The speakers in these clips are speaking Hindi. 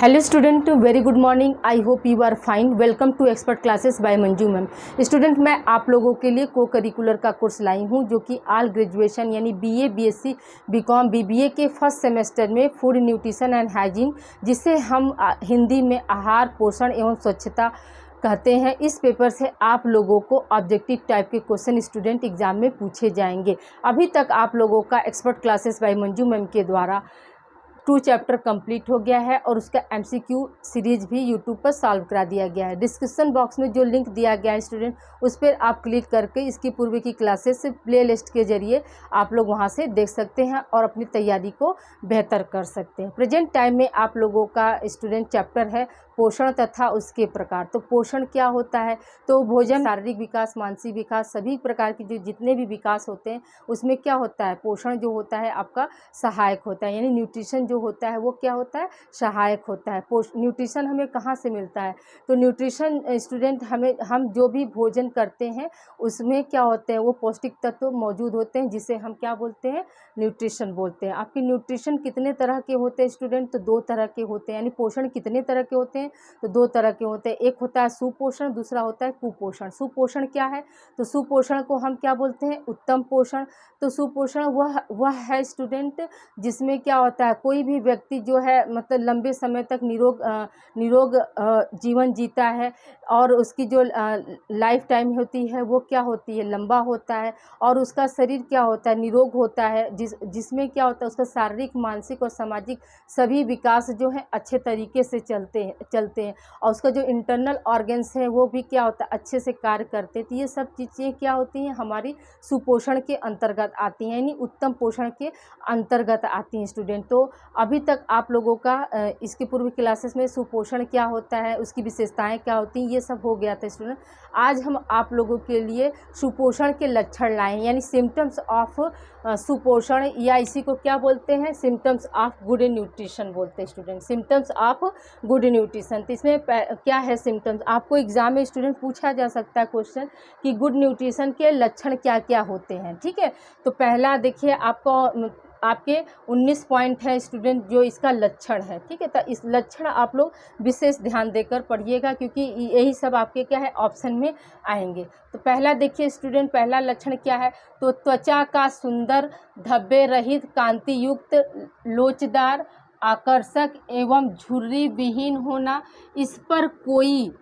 Hello student, very good morning. I hope you are fine. Welcome to expert classes by Manju ma'am. Student, मैं आप लोगों के लिए को करिकुलर का कोर्स लाई हूं जो कि ऑल ग्रेजुएशन यानी बीए, बीएससी, बीकॉम, बीबीए के फर्स्ट सेमेस्टर में फूड न्यूट्रिशन एंड हाइजीन, जिसे हम हिंदी में आहार, पोषण एवं स्वच्छता कहते हैं, इस पेपर से आप लोगों को ऑब्जेक्टिव टाइप के क्वेश्चन स्टूडेंट एग्जाम में पूछे जाएंगे। अभी तक आप लोगों का expert classes by Manju ma'am के द्वारा 2 चैप्टर कंप्लीट हो गया है और उसका एमसीक्यू सीरीज भी यूट्यूब पर सॉल्व करा दिया गया है। डिस्क्रिप्शन बॉक्स में जो लिंक दिया गया है स्टूडेंट, उस पर आप क्लिक करके इसकी पूर्व की क्लासेस प्ले लिस्ट के जरिए आप लोग वहां से देख सकते हैं और अपनी तैयारी को बेहतर कर सकते हैं। प्रेजेंट टाइम में आप लोगों का स्टूडेंट चैप्टर है पोषण तथा उसके प्रकार। तो पोषण क्या होता है? तो भोजन, शारीरिक विकास, मानसिक विकास, सभी प्रकार की जो जितने भी विकास होते हैं उसमें क्या होता है, पोषण जो होता है आपका सहायक होता है, यानी न्यूट्रिशन जो होता है वो क्या होता है, सहायक होता है। न्यूट्रिशन हमें कहाँ से मिलता है? तो न्यूट्रिशन स्टूडेंट हम जो भी भोजन करते हैं उसमें क्या होते हैं, वो पौष्टिक तत्व मौजूद होते हैं, जिसे हम क्या बोलते हैं, न्यूट्रिशन बोलते हैं। आपके न्यूट्रिशन कितने तरह के होते हैं स्टूडेंट? तो 2 तरह के होते हैं। यानी पोषण कितने तरह के होते हैं? तो 2 तरह के होते हैं। एक होता है सुपोषण, दूसरा होता है कुपोषण। सुपोषण क्या है? तो सुपोषण को हम क्या बोलते हैं, उत्तम पोषण। तो सुपोषण वह है स्टूडेंट जिसमें क्या होता है, कोई भी व्यक्ति जो है मतलब लंबे समय तक निरोग जीवन जीता है और उसकी जो लाइफ टाइम होती है वो क्या होती है, लंबा होता है और उसका शरीर क्या होता है, निरोग होता है, जिसमें क्या होता है, उसका शारीरिक, मानसिक और सामाजिक सभी विकास जो है अच्छे तरीके से चलते हैं और उसका जो इंटरनल ऑर्गन्स है वो भी क्या होता है, अच्छे से कार्य करते हैं। तो ये सब चीज़ें क्या होती हैं, हमारी सुपोषण के अंतर्गत आती हैं, यानी उत्तम पोषण के अंतर्गत आती हैं स्टूडेंट। तो अभी तक आप लोगों का इसके पूर्व क्लासेस में सुपोषण क्या होता है, उसकी विशेषताएं क्या होती हैं, ये सब हो गया था स्टूडेंट। आज हम आप लोगों के लिए सुपोषण के लक्षण लाए हैं, यानी सिम्टम्स ऑफ सुपोषण, या इसी को क्या बोलते हैं, सिम्टम्स ऑफ गुड न्यूट्रिशन बोलते हैं student. Symptoms of good nutrition. तो इसमें क्या है सिम्टम्स, आपको एग्जाम में स्टूडेंट पूछा जा सकता है क्वेश्चन कि गुड न्यूट्रिशन के लक्षण क्या क्या होते हैं। ठीक है, तो पहला देखिए, आपके 19 पॉइंट है स्टूडेंट जो इसका लक्षण है। ठीक है, तो इस लक्षण आप लोग विशेष ध्यान देकर पढ़िएगा क्योंकि यही सब आपके क्या है, ऑप्शन में आएंगे। तो पहला देखिए स्टूडेंट, पहला लक्षण क्या है, तो त्वचा का सुंदर, धब्बे रहित, कांति युक्त, लोचदार, आकर्षक एवं झुर्री विहीन होना, इस पर कोई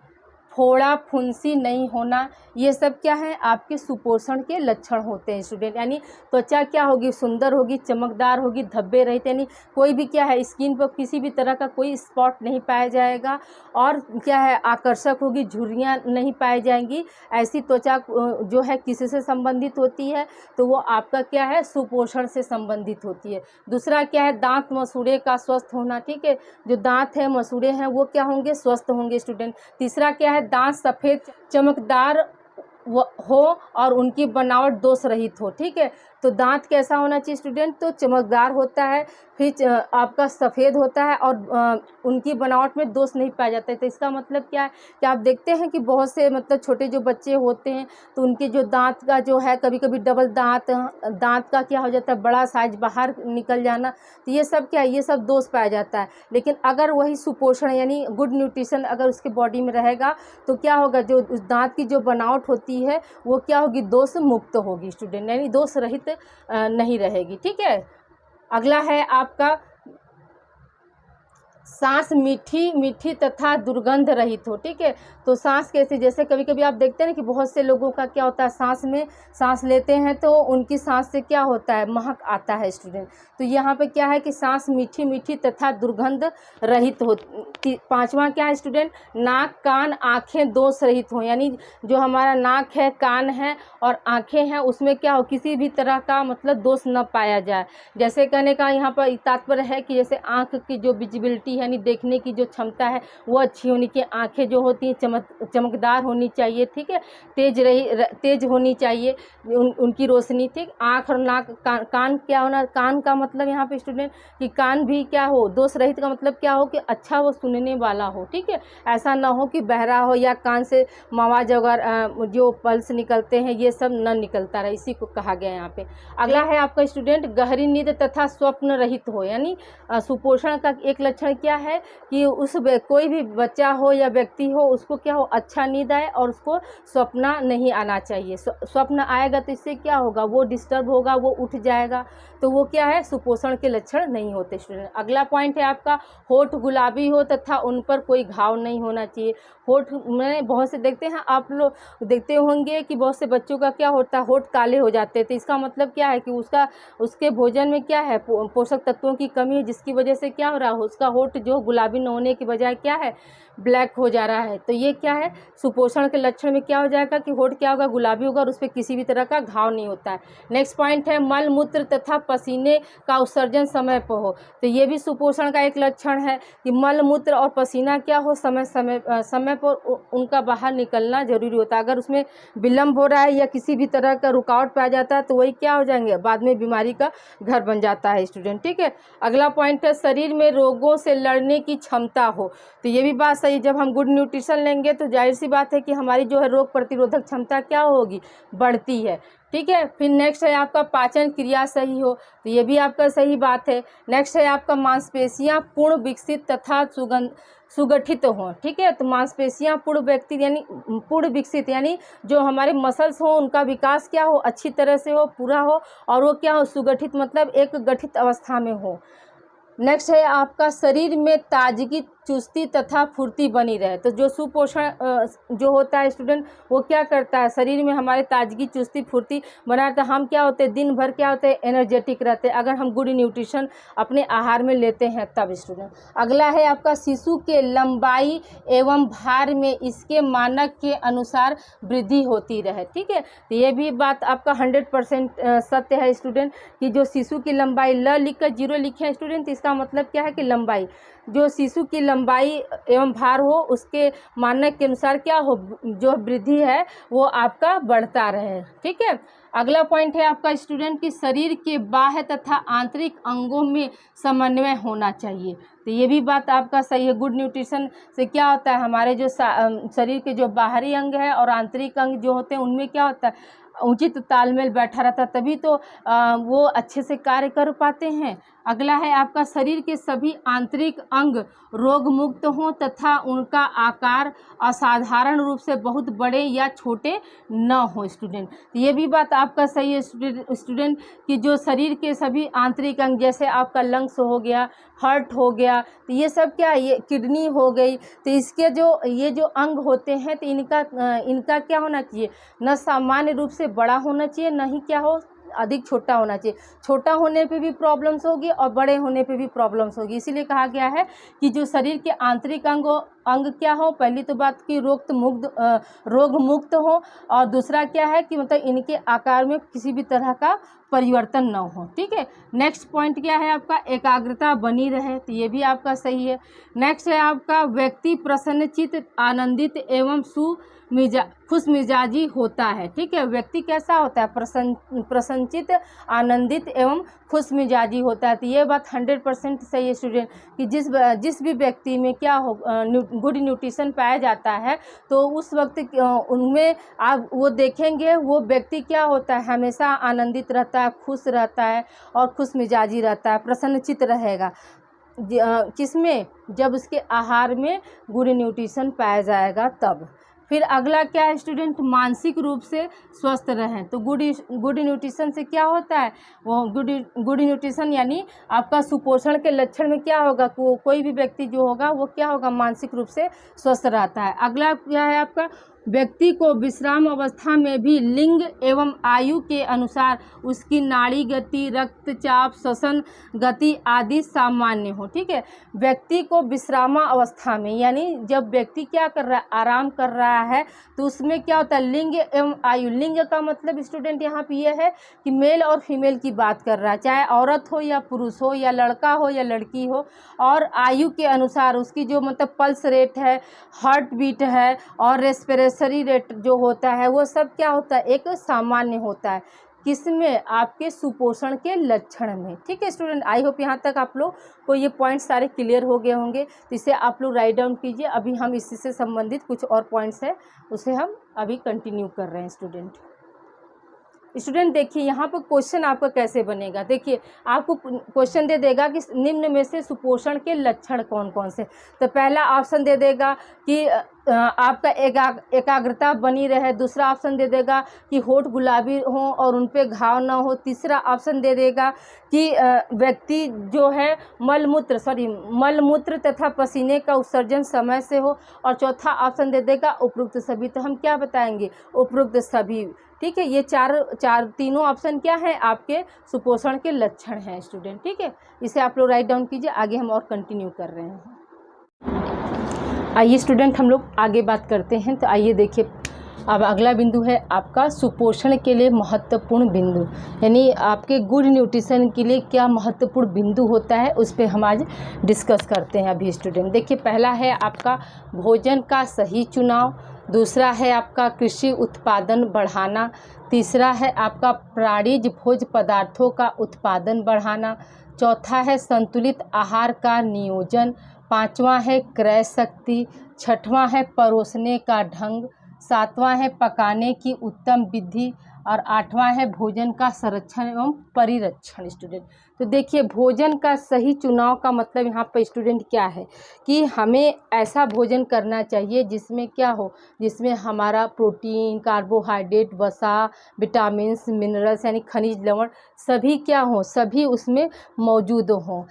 फोड़ा फुंसी नहीं होना, ये सब क्या है, आपके सुपोषण के लक्षण होते हैं स्टूडेंट। यानी त्वचा क्या होगी, सुंदर होगी, चमकदार होगी, धब्बे रहित, यानी कोई भी क्या है, स्किन पर किसी भी तरह का कोई स्पॉट नहीं पाया जाएगा, और क्या है, आकर्षक होगी, झुर्रियाँ नहीं पाई जाएंगी। ऐसी त्वचा जो है किससे संबंधित होती है, तो वो आपका क्या है, सुपोषण से संबंधित होती है। दूसरा क्या है, दांत मसूड़े का स्वस्थ होना। ठीक है, जो दांत है, मसूड़े हैं, वो क्या होंगे, स्वस्थ होंगे स्टूडेंट। तीसरा क्या है, दांत सफ़ेद चमकदार हो और उनकी बनावट दोष रहित हो। ठीक है, तो दांत कैसा होना चाहिए स्टूडेंट, तो चमकदार होता है, फिर आपका सफ़ेद होता है और उनकी बनावट में दोष नहीं पाया जाता है। तो इसका मतलब क्या है कि आप देखते हैं कि बहुत से मतलब छोटे जो बच्चे होते हैं तो उनके जो दांत का जो है, कभी कभी डबल दांत का क्या हो जाता है, बड़ा साइज बाहर निकल जाना, तो ये सब क्या है, ये सब दोष पाया जाता है। लेकिन अगर वही सुपोषण यानी गुड न्यूट्रिशन अगर उसके बॉडी में रहेगा तो क्या होगा, जो उस दांत की जो बनावट होती है वो क्या होगी, दोष मुक्त होगी स्टूडेंट, यानी दोष रहित नहीं रहेगी। ठीक है, अगला है आपका सांस मीठी मीठी तथा दुर्गंध रहित हो। ठीक है, तो सांस कैसे, जैसे कभी कभी आप देखते हैं ना कि बहुत से लोगों का क्या होता है, सांस लेते हैं तो उनकी सांस से क्या होता है, महक आता है स्टूडेंट। तो यहाँ पे क्या है कि सांस मीठी मीठी तथा दुर्गंध रहित हो। 5वां क्या है स्टूडेंट, नाक, कान, आँखें दोष रहित हो, यानी जो हमारा नाक है, कान है और आँखें हैं उसमें क्या हो, किसी भी तरह का मतलब दोष न पाया जाए। जैसे कहने का यहाँ पर तात्पर्य है कि जैसे आँख की जो विजिबिलिटी यानी देखने की जो क्षमता है वो अच्छी होनी चाहिए, आंखें जो होती हैं चमकदार होनी चाहिए। ठीक है, तेज होनी चाहिए उनकी रोशनी। ठीक, आँख और नाक, कान क्या होना, कान का मतलब यहाँ पे स्टूडेंट कि कान भी क्या हो, दोष रहित का मतलब क्या हो कि अच्छा वो सुनने वाला हो। ठीक है, ऐसा ना हो कि बहरा हो या कान से आवाज वगैरह जो पल्स निकलते हैं ये सब न निकलता रहे, इसी को कहा गया यहाँ पे। अगला है आपका स्टूडेंट गहरी नींद तथा स्वप्न रहित हो, यानी सुपोषण का एक लक्षण क्या है कि कोई भी बच्चा हो या व्यक्ति हो, उसको क्या हो, अच्छा नींद आए और उसको स्वप्न नहीं आना चाहिए। स्वप्न आएगा तो इससे क्या होगा, वो डिस्टर्ब होगा, वो उठ जाएगा, तो वो क्या है, सुपोषण के लक्षण नहीं होते स्टूडेंट। अगला पॉइंट है आपका, होठ गुलाबी हो तथा उन पर कोई घाव नहीं होना चाहिए। होठ में बहुत से देखते हैं, आप लोग देखते होंगे कि बहुत से बच्चों का क्या होता है, होठ काले हो जाते हैं। तो इसका मतलब क्या है कि उसके भोजन में क्या है, पोषक तत्वों की कमी है, जिसकी वजह से क्या हो रहा है, उसका होठ जो गुलाबी न होने की बजाय क्या है, ब्लैक हो जा रहा है। तो ये क्या है, सुपोषण के लक्षण में क्या हो जाएगा कि होठ क्या होगा, गुलाबी होगा और उस पर किसी भी तरह का घाव नहीं होता है। नेक्स्ट पॉइंट है, मल मूत्र तथा पसीने का उत्सर्जन समय पर हो। तो ये भी सुपोषण का एक लक्षण है कि मल मूत्र और पसीना क्या हो, समय पर उनका बाहर निकलना जरूरी होता है। अगर उसमें विलम्ब हो रहा है या किसी भी तरह का रुकावट पाया जाता है तो वही क्या हो जाएंगे, बाद में बीमारी का घर बन जाता है स्टूडेंट। ठीक है, अगला पॉइंट है, शरीर में रोगों से लड़ने की क्षमता हो। तो ये भी बात सही, जब हम गुड न्यूट्रिशन लेंगे तो जाहिर सी बात है कि हमारी जो है रोग प्रतिरोधक क्षमता क्या होगी, बढ़ती है। ठीक है, फिर नेक्स्ट है आपका पाचन क्रिया सही हो, तो ये भी आपका सही बात है। नेक्स्ट है आपका मांसपेशियां पूर्ण विकसित तथा सुगठित हों। ठीक है, तो मांसपेशियां पूर्ण विकसित यानी जो हमारे मसल्स हो उनका विकास क्या हो, अच्छी तरह से हो, पूरा हो, और वो क्या हो, सुगठित मतलब एक गठित अवस्था में हो। नेक्स्ट है आपका शरीर में ताजगी, चुस्ती तथा फुर्ती बनी रहे। तो जो सुपोषण जो होता है स्टूडेंट, वो क्या करता है, शरीर में हमारे ताजगी, चुस्ती, फुर्ती बना रहता है। हम क्या होते हैं, दिन भर क्या होते हैं, एनर्जेटिक रहते हैं, अगर हम गुड न्यूट्रिशन अपने आहार में लेते हैं तब स्टूडेंट। अगला है आपका, शिशु के लंबाई एवं भार में इसके मानक के अनुसार वृद्धि होती रहे। ठीक है, तो ये भी बात आपका 100% सत्य है स्टूडेंट कि जो शिशु की लंबाई, ल लिखकर 0 लिखे हैं स्टूडेंट, इसका मतलब क्या है कि लंबाई, जो शिशु की लंबाई एवं भार हो उसके मानक के अनुसार क्या हो, जो वृद्धि है वो आपका बढ़ता रहे। ठीक है, अगला पॉइंट है आपका स्टूडेंट कि शरीर के बाह्य तथा आंतरिक अंगों में समन्वय होना चाहिए। तो ये भी बात आपका सही है। गुड न्यूट्रिशन से क्या होता है, हमारे जो शरीर के जो बाहरी अंग है और आंतरिक अंग जो होते हैं उनमें क्या होता है, उचित तालमेल बैठा रहता है, तभी तो वो अच्छे से कार्य कर पाते हैं। अगला है आपका, शरीर के सभी आंतरिक अंग रोग मुक्त हों तथा उनका आकार असाधारण रूप से बहुत बड़े या छोटे न हो स्टूडेंट। ये भी बात आपका सही है स्टूडेंट कि जो शरीर के सभी आंतरिक अंग, जैसे आपका लंग्स हो गया, हार्ट हो गया, तो ये सब क्या, ये किडनी हो गई, तो इसके ये जो अंग होते हैं तो इनका क्या होना चाहिए, न सामान्य रूप से बड़ा होना चाहिए, न ही क्या हो, अधिक छोटा होना चाहिए। छोटा होने पे भी प्रॉब्लम्स होगी और बड़े होने पे भी प्रॉब्लम्स होगी। इसीलिए कहा गया है कि जो शरीर के आंतरिक अंग क्या हो, पहली तो बात की रोग मुक्त हो, और दूसरा क्या है कि मतलब इनके आकार में किसी भी तरह का परिवर्तन न हो। ठीक है, नेक्स्ट पॉइंट क्या है आपका, एकाग्रता बनी रहे, तो ये भी आपका सही है। नेक्स्ट है आपका, व्यक्ति प्रसन्नचित्त, आनंदित एवं खुश मिजाजी होता है। ठीक है, व्यक्ति कैसा होता है, प्रसन्नचित्त, आनंदित एवं खुश मिजाजी होता है। तो ये बात 100% सही है स्टूडेंट कि जिस भी व्यक्ति में क्या हो, गुड न्यूट्रिशन पाया जाता है तो उस वक्त उनमें आप वो देखेंगे, वो व्यक्ति क्या होता है, हमेशा आनंदित रहता है, खुश रहता है और खुश मिजाजी रहता है, प्रसन्नचित्त रहेगा। किसमें, जब उसके आहार में गुड न्यूट्रिशन पाया जाएगा तब। फिर अगला क्या है स्टूडेंट, मानसिक रूप से स्वस्थ रहें। तो गुड न्यूट्रिशन से क्या होता है, वो गुड न्यूट्रिशन यानी आपका सुपोषण के लक्षण में क्या होगा, कोई भी व्यक्ति जो होगा वो क्या होगा, मानसिक रूप से स्वस्थ रहता है। अगला क्या है आपका, व्यक्ति को विश्राम अवस्था में भी लिंग एवं आयु के अनुसार उसकी नाड़ी गति, रक्तचाप, श्वसन गति आदि सामान्य हो। ठीक है, व्यक्ति को विश्राम अवस्था में यानी जब व्यक्ति क्या कर रहा है, आराम कर रहा है, तो उसमें क्या होता है, लिंग एवं आयु, लिंग का मतलब स्टूडेंट यहाँ पे ये है कि मेल और फीमेल की बात कर रहा है, चाहे औरत हो या पुरुष हो या लड़का हो या लड़की हो, और आयु के अनुसार उसकी जो मतलब पल्स रेट है, हार्ट बीट है और रेस्पिरेटरी रेट जो होता है वो सब क्या होता है, एक सामान्य होता है। किसमें, आपके सुपोषण के लक्षण में। ठीक है स्टूडेंट, आई होप यहाँ तक आप लोग को ये पॉइंट सारे क्लियर हो गए होंगे। तो इसे आप लोग राइट डाउन कीजिए। अभी हम इसी से संबंधित कुछ और पॉइंट्स है उसे हम अभी कंटिन्यू कर रहे हैं स्टूडेंट। स्टूडेंट देखिए यहाँ पर क्वेश्चन आपका कैसे बनेगा। देखिए आपको क्वेश्चन दे देगा कि निम्न में से सुपोषण के लक्षण कौन कौन से। तो पहला ऑप्शन दे देगा कि आपका एकाग्रता बनी रहे। दूसरा ऑप्शन दे देगा कि होठ गुलाबी हो और उन पे घाव ना हो। तीसरा ऑप्शन दे देगा कि व्यक्ति जो है मलमूत्र तथा पसीने का उत्सर्जन समय से हो। और चौथा ऑप्शन दे देगा उपरोक्त सभी। तो हम क्या बताएंगे, उपरोक्त सभी। ठीक है, ये तीनों ऑप्शन क्या है, आपके सुपोषण के लक्षण हैं स्टूडेंट। ठीक है, इसे आप लोग राइट डाउन कीजिए। आगे हम और कंटिन्यू कर रहे हैं। आइए स्टूडेंट हम लोग आगे बात करते हैं। तो आइए देखिए, अब अगला बिंदु है आपका सुपोषण के लिए महत्वपूर्ण बिंदु, यानी आपके गुड न्यूट्रिशन के लिए क्या महत्वपूर्ण बिंदु होता है, उस पर हम आज डिस्कस करते हैं। अभी स्टूडेंट देखिए, पहला है आपका भोजन का सही चुनाव। दूसरा है आपका कृषि उत्पादन बढ़ाना। तीसरा है आपका प्राणिज भोज्य पदार्थों का उत्पादन बढ़ाना। चौथा है संतुलित आहार का नियोजन। पांचवा है क्रय शक्ति। छठवां है परोसने का ढंग। सातवां है पकाने की उत्तम विधि। और आठवां है भोजन का संरक्षण एवं परिरक्षण। स्टूडेंट तो देखिए, भोजन का सही चुनाव का मतलब यहाँ पर स्टूडेंट क्या है कि हमें ऐसा भोजन करना चाहिए जिसमें क्या हो, जिसमें हमारा प्रोटीन, कार्बोहाइड्रेट, वसा, विटामिन्स, मिनरल्स यानी खनिज लवण सभी क्या हो, सभी उसमें मौजूद हों।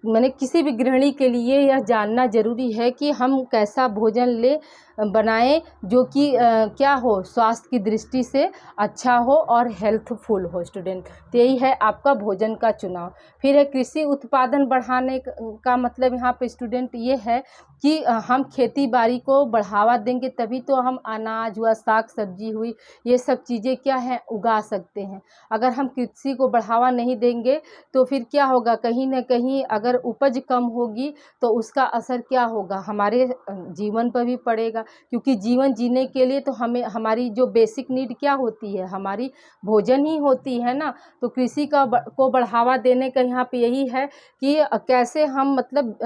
मैंने किसी भी गृहिणी के लिए यह जानना ज़रूरी है कि हम कैसा भोजन बनाएं जो कि क्या हो, स्वास्थ्य की दृष्टि से अच्छा हो और हेल्थफुल हो। स्टूडेंट तो यही है आपका भोजन का चुनाव। फिर है कृषि उत्पादन बढ़ाने का मतलब यहाँ पे स्टूडेंट ये है कि हम खेती बाड़ी को बढ़ावा देंगे तभी तो हम अनाज हुआ, साग सब्जी हुई, ये सब चीज़ें क्या है उगा सकते हैं। अगर हम कृषि को बढ़ावा नहीं देंगे तो फिर क्या होगा, कहीं ना कहीं अगर उपज कम होगी तो उसका असर क्या होगा, हमारे जीवन पर भी पड़ेगा। क्योंकि जीवन जीने के लिए तो हमें हमारी जो बेसिक नीड क्या होती है, हमारी भोजन ही होती है ना। तो कृषि को बढ़ावा देने का यहाँ पे यही है कि कैसे हम मतलब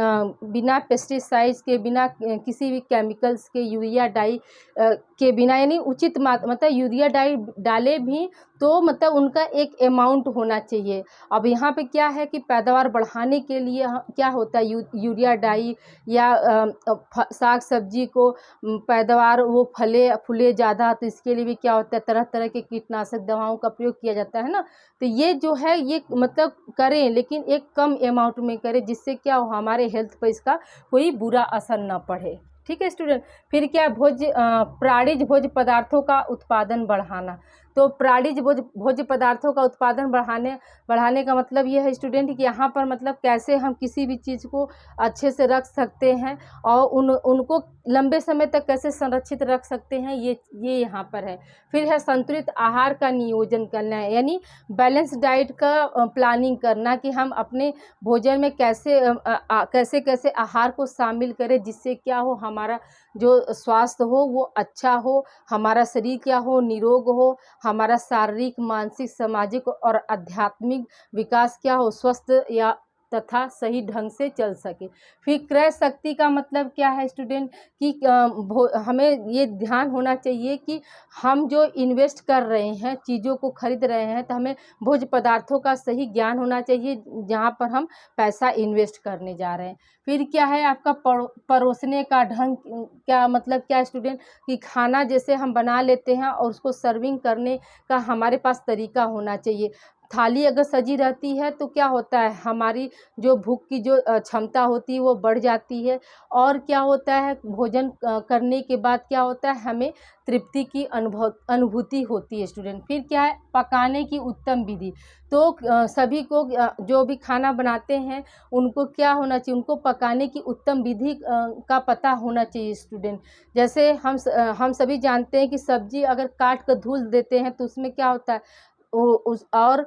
बिना पेस्टिसाइड्स के, बिना किसी भी केमिकल्स के, यूरिया डाई के बिना, यानी उचित मतलब यूरिया डाई डाले भी तो मतलब उनका एक अमाउंट होना चाहिए। अब यहाँ पे क्या है कि पैदावार बढ़ाने के लिए क्या होता है, यूरिया डाई या साग सब्जी को पैदावार वो फूले ज़्यादा, तो इसके लिए भी क्या होता है, तरह तरह के कीटनाशक दवाओं का प्रयोग किया जाता है ना। तो ये जो है ये मतलब करें, लेकिन एक कम अमाउंट में करें जिससे क्या हो, हमारे हेल्थ पर इसका कोई बुरा असर न पड़े। ठीक है स्टूडेंट। फिर क्या, प्राणिज भोज्य पदार्थों का उत्पादन बढ़ाना। तो प्राणिज भोज्य पदार्थों का उत्पादन बढ़ाने का मतलब ये है स्टूडेंट कि यहाँ पर मतलब कैसे हम किसी भी चीज़ को अच्छे से रख सकते हैं और उनको लंबे समय तक कैसे संरक्षित रख सकते हैं, ये यहाँ पर है। फिर है संतुलित आहार का नियोजन करना है, यानी बैलेंस डाइट का प्लानिंग करना कि हम अपने भोजन में कैसे आहार को शामिल करें जिससे क्या हो, हमारा जो स्वास्थ्य हो वो अच्छा हो, हमारा शरीर क्या हो, निरोग हो, हमारा शारीरिक, मानसिक, सामाजिक और आध्यात्मिक विकास क्या हो, स्वस्थ या तथा सही ढंग से चल सके। फिर क्रय शक्ति का मतलब क्या है स्टूडेंट कि हमें ये ध्यान होना चाहिए कि हम जो इन्वेस्ट कर रहे हैं, चीज़ों को खरीद रहे हैं, तो हमें भोज्य पदार्थों का सही ज्ञान होना चाहिए जहाँ पर हम पैसा इन्वेस्ट करने जा रहे हैं। फिर क्या है आपका परोसने का ढंग, क्या मतलब क्या स्टूडेंट कि खाना जैसे हम बना लेते हैं और उसको सर्विंग करने का हमारे पास तरीका होना चाहिए। थाली अगर सजी रहती है तो क्या होता है, हमारी जो भूख की जो क्षमता होती है वो बढ़ जाती है। और क्या होता है, भोजन करने के बाद क्या होता है, हमें तृप्ति की अनुभूति होती है स्टूडेंट। फिर क्या है, पकाने की उत्तम विधि। तो सभी को जो भी खाना बनाते हैं उनको क्या होना चाहिए, उनको पकाने की उत्तम विधि का पता होना चाहिए स्टूडेंट। जैसे हम सभी जानते हैं कि सब्जी अगर काट कर धुल देते हैं तो उसमें क्या होता है, और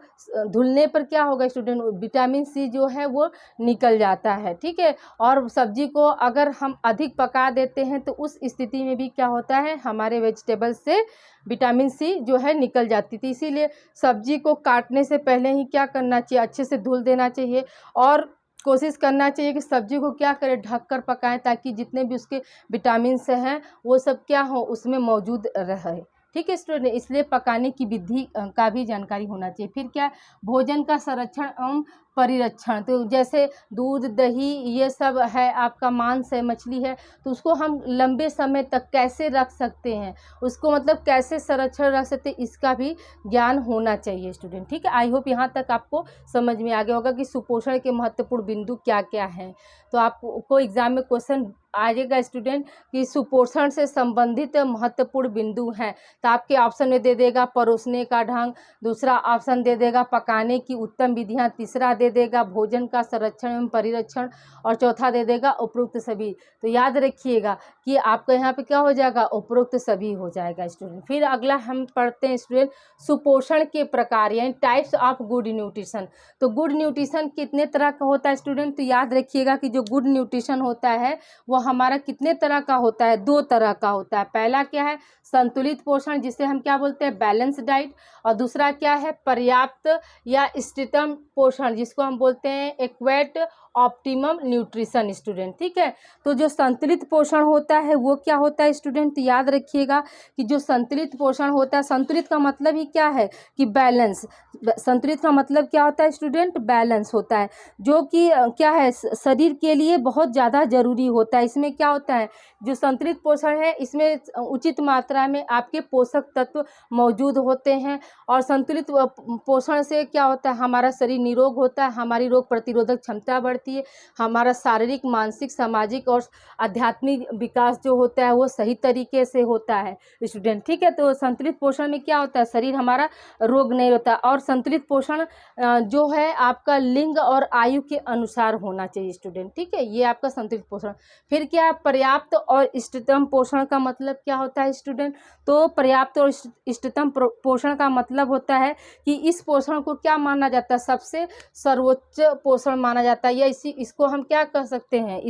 धुलने पर क्या होगा स्टूडेंट, विटामिन सी जो है वो निकल जाता है। ठीक है, और सब्जी को अगर हम अधिक पका देते हैं तो उस स्थिति में भी क्या होता है, हमारे वेजिटेबल से विटामिन सी जो है निकल जाती थी। इसीलिए सब्जी को काटने से पहले ही क्या करना चाहिए, अच्छे से धुल देना चाहिए और कोशिश करना चाहिए कि सब्जी को क्या करें, ढक कर पकाएं ताकि जितने भी उसके विटामिन हैं वो सब क्या हो, उसमें मौजूद रहे। ठीक है स्टूडेंट, इसलिए पकाने की विधि का भी जानकारी होना चाहिए। फिर क्या, भोजन का संरक्षण एवं परिरक्षण, तो जैसे दूध, दही, ये सब है, आपका मांस है, मछली है, तो उसको हम लंबे समय तक कैसे रख सकते हैं, उसको मतलब कैसे संरक्षण रख सकते हैं, इसका भी ज्ञान होना चाहिए स्टूडेंट। ठीक है, आई होप यहाँ तक आपको समझ में आ गया होगा कि सुपोषण के महत्वपूर्ण बिंदु क्या क्या हैं। तो आपको एग्जाम में क्वेश्चन आ जाएगा स्टूडेंट कि सुपोषण से संबंधित महत्वपूर्ण बिंदु हैं, तो आपके ऑप्शन में दे देगा परोसने का ढंग, दूसरा ऑप्शन दे देगा पकाने की उत्तम विधियां, तीसरा दे देगा भोजन का संरक्षण एवं परिरक्षण, और चौथा दे देगा उपरोक्त सभी। तो याद रखिएगा कि आपका यहाँ पे क्या हो जाएगा, उपरोक्त सभी हो जाएगा स्टूडेंट। फिर अगला हम पढ़ते हैं स्टूडेंट सुपोषण के प्रकार यानी टाइप्स ऑफ गुड न्यूट्रिशन। तो गुड न्यूट्रिशन कितने तरह का होता है स्टूडेंट, तो याद रखिएगा कि जो गुड न्यूट्रिशन होता है वो हमारा कितने तरह का होता है, 2 तरह का होता है। पहला क्या है, संतुलित पोषण, जिसे हम क्या बोलते हैं, बैलेंस डाइट, और दूसरा क्या है, पर्याप्त या इष्टतम पोषण, जिसको हम बोलते हैं एक्वेट ऑप्टिमम न्यूट्रिशन स्टूडेंट। ठीक है, तो जो संतुलित पोषण होता है वो क्या होता है स्टूडेंट, तो याद रखिएगा कि जो संतुलित पोषण होता है, संतुलित का मतलब ही क्या है कि बैलेंस, संतुलित का मतलब क्या होता है स्टूडेंट, बैलेंस होता है, जो कि क्या है शरीर के लिए बहुत ज़्यादा जरूरी होता है। इसमें क्या होता है, जो संतुलित पोषण है इसमें उचित मात्रा में आपके पोषक तत्व मौजूद होते हैं, और संतुलित पोषण से क्या होता है, हमारा शरीर निरोग होता है, हमारी रोग प्रतिरोधक क्षमता बढ़ती है, हमारा शारीरिक, मानसिक, सामाजिक और आध्यात्मिक विकास जो होता है वो सही तरीके से होता है स्टूडेंट। ठीक है, तो संतुलित पोषण में क्या होता है, शरीर हमारा रोग नहीं होता, और संतुलित पोषण जो है आपका लिंग और आयु के अनुसार होना चाहिए स्टूडेंट। ठीक है, ये आपका संतुलित पोषण। फिर क्या, पर्याप्त और इष्टतम पोषण का मतलब क्या होता है स्टूडेंट, तो पर्याप्त और इष्टतम पोषण का मतलब होता है कि इस पोषण को क्या माना जाता है, सबसे सर्वोच्च पोषण माना जाता है, या इसको हम क्या कह सकते हैं,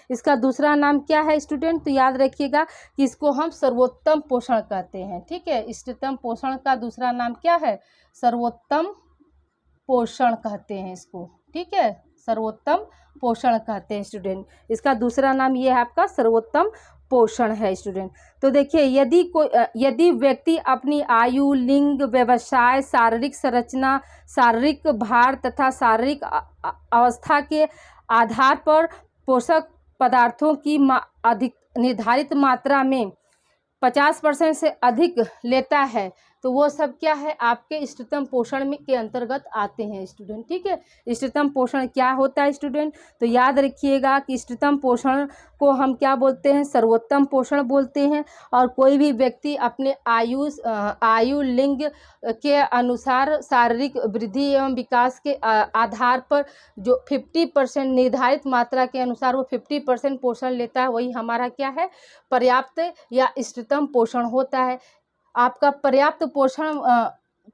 इसका दूसरा नाम क्या है स्टूडेंट, तो याद रखिएगा कि इसको हम सर्वोत्तम पोषण कहते हैं। ठीक है, इष्टतम पोषण का दूसरा नाम क्या है, सर्वोत्तम पोषण कहते हैं इसको। ठीक है, सर्वोत्तम पोषण कहते हैं स्टूडेंट, इसका दूसरा नाम ये है आपका सर्वोत्तम पोषण है स्टूडेंट। तो देखिए, यदि व्यक्ति अपनी आयु, लिंग, व्यवसाय, शारीरिक संरचना, शारीरिक भार तथा शारीरिक अवस्था के आधार पर पोषक पदार्थों की अधिक निर्धारित मात्रा में 50% से अधिक लेता है, तो वो सब क्या है, आपके इष्टतम पोषण में के अंतर्गत आते हैं स्टूडेंट। ठीक है, इष्टतम पोषण क्या होता है स्टूडेंट, तो याद रखिएगा कि इष्टतम पोषण को हम क्या बोलते हैं, सर्वोत्तम पोषण बोलते हैं, और कोई भी व्यक्ति अपने आयु, लिंग के अनुसार शारीरिक वृद्धि एवं विकास के आधार पर जो 50% निर्धारित मात्रा के अनुसार वो 50% पोषण लेता है, वही हमारा क्या है, पर्याप्त या इष्टतम पोषण होता है। आपका पर्याप्त पोषण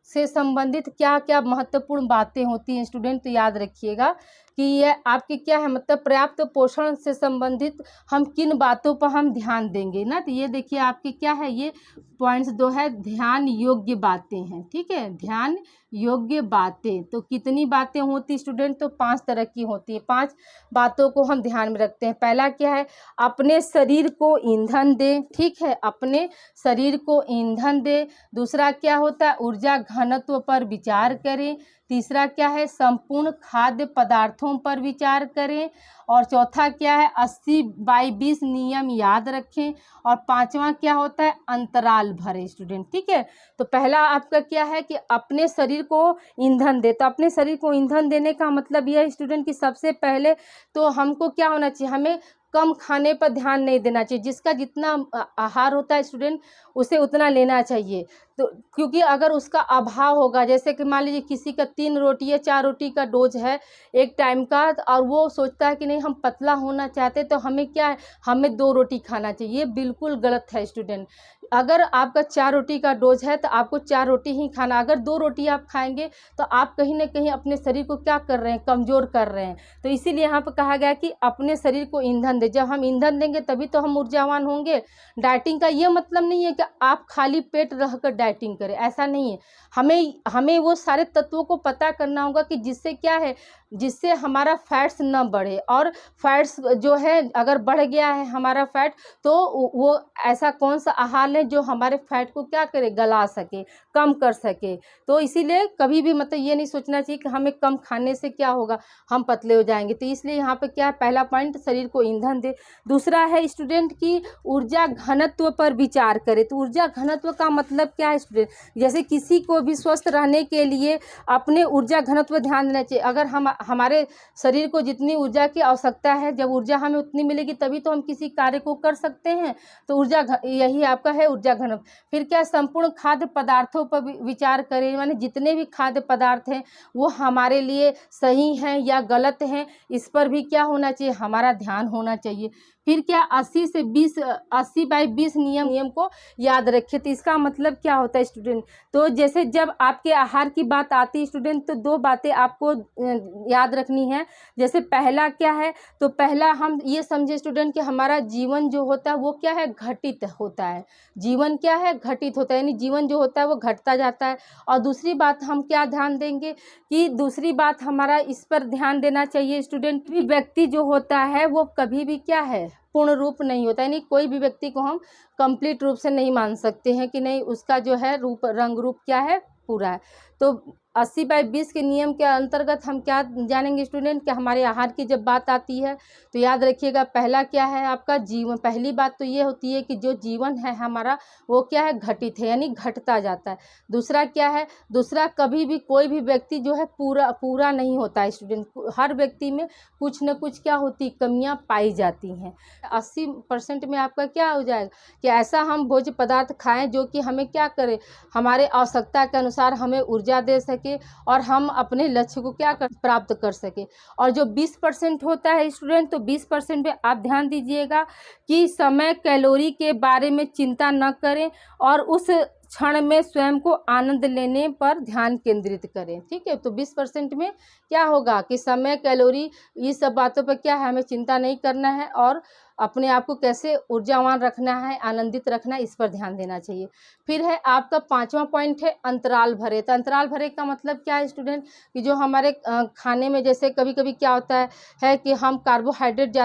से संबंधित क्या क्या महत्वपूर्ण बातें होती हैं स्टूडेंट, तो याद रखिएगा कि ये आपके क्या है, मतलब पर्याप्त पोषण से संबंधित हम किन बातों पर हम ध्यान देंगे ना, तो ये देखिए आपके क्या है, ये पॉइंट्स 2 है, ध्यान योग्य बातें हैं। ठीक है, ध्यान योग्य बातें, तो कितनी बातें होती स्टूडेंट, तो 5 तरह की होती है। 5 बातों को हम ध्यान में रखते हैं। पहला क्या है, अपने शरीर को ईंधन दे। ठीक है, अपने शरीर को ईंधन दे। दूसरा क्या होता है, ऊर्जा घनत्व पर विचार करें। तीसरा क्या है, संपूर्ण खाद्य पदार्थों पर विचार करें। और चौथा क्या है, 80/20 नियम याद रखें। और 5वां क्या होता है, अंतराल भरें स्टूडेंट। ठीक है, तो पहला आपका क्या है कि अपने शरीर को ईंधन दे। तो अपने शरीर को ईंधन देने का मतलब यह है स्टूडेंट कि सबसे पहले तो हमको क्या होना चाहिए, हमें कम खाने पर ध्यान नहीं देना चाहिए। जिसका जितना आहार होता है स्टूडेंट उसे उतना लेना चाहिए। तो क्योंकि अगर उसका अभाव होगा, जैसे कि मान लीजिए किसी का 3 रोटी या 4 रोटी का डोज है एक टाइम का, और वो सोचता है कि नहीं हम पतला होना चाहते, तो हमें क्या है, हमें 2 रोटी खाना चाहिए। ये बिल्कुल गलत है स्टूडेंट। अगर आपका 4 रोटी का डोज है तो आपको 4 रोटी ही खाना। अगर 2 रोटी आप खाएंगे तो आप कहीं ना कहीं अपने शरीर को क्या कर रहे हैं, कमज़ोर कर रहे हैं। तो इसीलिए यहाँ पर कहा गया कि अपने शरीर को ईंधन दे। जब हम ईंधन देंगे तभी तो हम ऊर्जावान होंगे। डाइटिंग का ये मतलब नहीं है कि आप खाली पेट रहकर डाइटिंग करें, ऐसा नहीं है। हमें वो सारे तत्वों को पता करना होगा कि जिससे क्या है, जिससे हमारा फैट्स न बढ़े। और फैट्स जो है अगर बढ़ गया है हमारा फैट, तो वो ऐसा कौन सा आहार है जो हमारे फैट को क्या करे, गला सके, कम कर सके। तो इसीलिए कभी भी मतलब ये नहीं सोचना चाहिए कि हमें कम खाने से क्या होगा, हम पतले हो जाएंगे। तो इसलिए यहाँ पे क्या, पहला पॉइंट शरीर को ईंधन दे। दूसरा है स्टूडेंट की ऊर्जा घनत्व पर विचार करे। तो ऊर्जा घनत्व का मतलब क्या है स्टूडेंट, जैसे किसी को भी स्वस्थ रहने के लिए अपने ऊर्जा घनत्व ध्यान देना चाहिए। अगर हम हमारे शरीर को जितनी ऊर्जा की आवश्यकता है, जब ऊर्जा हमें उतनी मिलेगी तभी तो हम किसी कार्य को कर सकते हैं। तो यही आपका है ऊर्जा घनत्व। फिर क्या, संपूर्ण खाद्य पदार्थों पर विचार करें, माने जितने भी खाद्य पदार्थ हैं वो हमारे लिए सही हैं या गलत हैं, इस पर भी क्या होना चाहिए, हमारा ध्यान होना चाहिए। फिर क्या, 80/20 नियम को याद रखिए। तो इसका मतलब क्या होता है स्टूडेंट, तो जैसे जब आपके आहार की बात आती है स्टूडेंट, तो दो बातें आपको याद रखनी है। जैसे पहला क्या है, तो पहला हम ये समझे स्टूडेंट कि हमारा जीवन जो होता है वो क्या है, घटित होता है। जीवन क्या है, घटित होता है, यानी जीवन जो होता है वो घटता जाता है। और दूसरी बात हम क्या ध्यान देंगे कि दूसरी बात हमारा इस पर ध्यान देना चाहिए स्टूडेंट, भी व्यक्ति जो होता है वो कभी भी क्या है, पूर्ण रूप नहीं होता। यानी कोई भी व्यक्ति को हम कंप्लीट रूप से नहीं मान सकते हैं कि नहीं, उसका जो है रूप, रंग रूप क्या है, पूरा है। तो 80/20 के नियम के अंतर्गत हम क्या जानेंगे स्टूडेंट, कि हमारे आहार की जब बात आती है तो याद रखिएगा, पहला क्या है आपका जीवन। पहली बात तो ये होती है कि जो जीवन है हमारा वो क्या है, घटित है, यानी घटता जाता है। दूसरा क्या है, दूसरा कभी भी कोई भी व्यक्ति जो है पूरा नहीं होता है स्टूडेंट। हर व्यक्ति में कुछ न कुछ क्या होती, कमियां पाई जाती हैं। 80% में आपका क्या हो जाएगा कि ऐसा हम भोज्य पदार्थ खाएं जो कि हमें क्या करे, हमारे आवश्यकता के अनुसार हमें ऊर्जा दे सके और हम अपने लक्ष्य को क्या प्राप्त कर सके। और जो 20% होता है स्टूडेंट, तो 20% में आप ध्यान दीजिएगा कि समय कैलोरी के बारे में चिंता न करें और उस क्षण में स्वयं को आनंद लेने पर ध्यान केंद्रित करें। ठीक है, तो 20% में क्या होगा कि समय, कैलोरी, ये सब बातों पर क्या है, हमें चिंता नहीं करना है और अपने आप को कैसे ऊर्जावान रखना है, आनंदित रखना है, इस पर ध्यान देना चाहिए। फिर है आपका 5वां पॉइंट है अंतराल भरे। तो अंतराल भरे का मतलब क्या है स्टूडेंट, कि जो हमारे खाने में जैसे कभी कभी क्या होता है कि हम कार्बोहाइड्रेट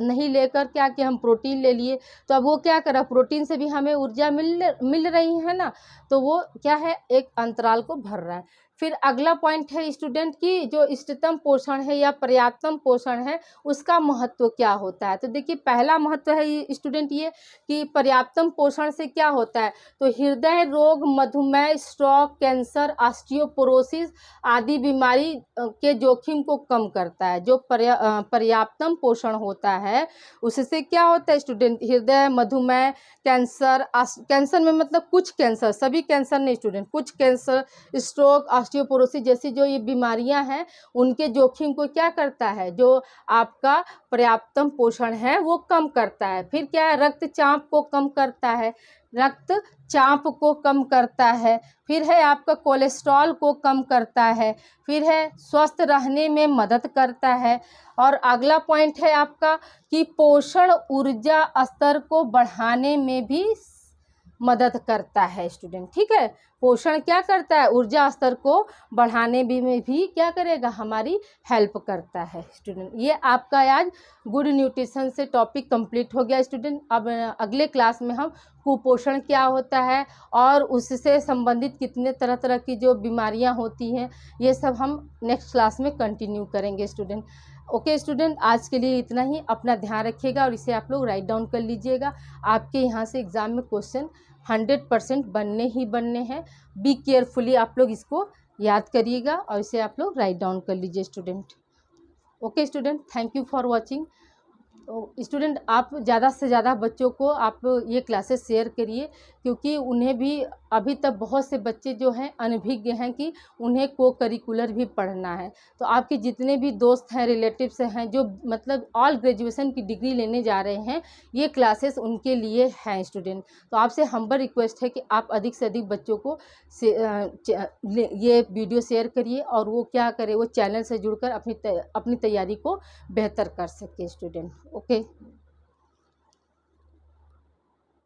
नहीं लेकर क्या कि हम प्रोटीन ले लिए, तो अब वो क्या करा, प्रोटीन से भी हमें ऊर्जा मिल रही है ना, तो वो क्या है, एक अंतराल को भर रहा है। फिर अगला पॉइंट है स्टूडेंट की जो इष्टतम पोषण है या पर्याप्तम पोषण है, उसका महत्व क्या होता है। तो देखिए, पहला महत्व है स्टूडेंट ये कि पर्याप्तम पोषण से क्या होता है, तो हृदय रोग, मधुमेह, स्ट्रोक, कैंसर, ऑस्टियोपोरोसिस आदि बीमारी के जोखिम को कम करता है। जो पर्याप्तम पोषण होता है उससे क्या होता है स्टूडेंट, हृदय, मधुमेह, कैंसर में मतलब कुछ कैंसर, सभी कैंसर नहीं स्टूडेंट, कुछ कैंसर, स्ट्रोक, ऑस्टियोपोरोसिस जैसी जो ये बीमारियां हैं उनके जोखिम को क्या करता है, जो आपका पर्याप्तम पोषण है वो कम करता है। फिर क्या है, रक्तचाप को कम करता है, रक्तचाप को कम करता है। फिर है आपका कोलेस्ट्रॉल को कम करता है। फिर है स्वस्थ रहने में मदद करता है। और अगला पॉइंट है आपका कि पोषण ऊर्जा स्तर को बढ़ाने में भी मदद करता है स्टूडेंट। ठीक है, पोषण क्या करता है, ऊर्जा स्तर को बढ़ाने में भी क्या करेगा, हमारी हेल्प करता है स्टूडेंट। ये आपका आज गुड न्यूट्रिशन से टॉपिक कंप्लीट हो गया स्टूडेंट। अब अगले क्लास में हम कुपोषण क्या होता है और उससे संबंधित कितने तरह तरह की जो बीमारियां होती हैं, ये सब हम नेक्स्ट क्लास में कंटिन्यू करेंगे स्टूडेंट। ओके स्टूडेंट, आज के लिए इतना ही। अपना ध्यान रखिएगा और इसे आप लोग राइट डाउन कर लीजिएगा। आपके यहाँ से एग्ज़ाम में क्वेश्चन 100% बनने ही बनने हैं। बी केयरफुली आप लोग इसको याद करिएगा और इसे आप लोग राइट डाउन कर लीजिए student. Okay student, thank you for watching. तो स्टूडेंट, आप ज़्यादा से ज़्यादा बच्चों को आप ये क्लासेस शेयर करिए, क्योंकि उन्हें भी अभी तक बहुत से बच्चे जो हैं अनभिज्ञ हैं कि उन्हें को करिकुलर भी पढ़ना है। तो आपके जितने भी दोस्त हैं, रिलेटिव्स हैं, जो मतलब ऑल ग्रेजुएशन की डिग्री लेने जा रहे हैं, ये क्लासेस उनके लिए हैं स्टूडेंट। तो आपसे हम्बल रिक्वेस्ट है कि आप अधिक से अधिक बच्चों को ये वीडियो शेयर करिए और वो क्या करे, वो चैनल से जुड़कर अपनी तैयारी को बेहतर कर सके स्टूडेंट। ओके।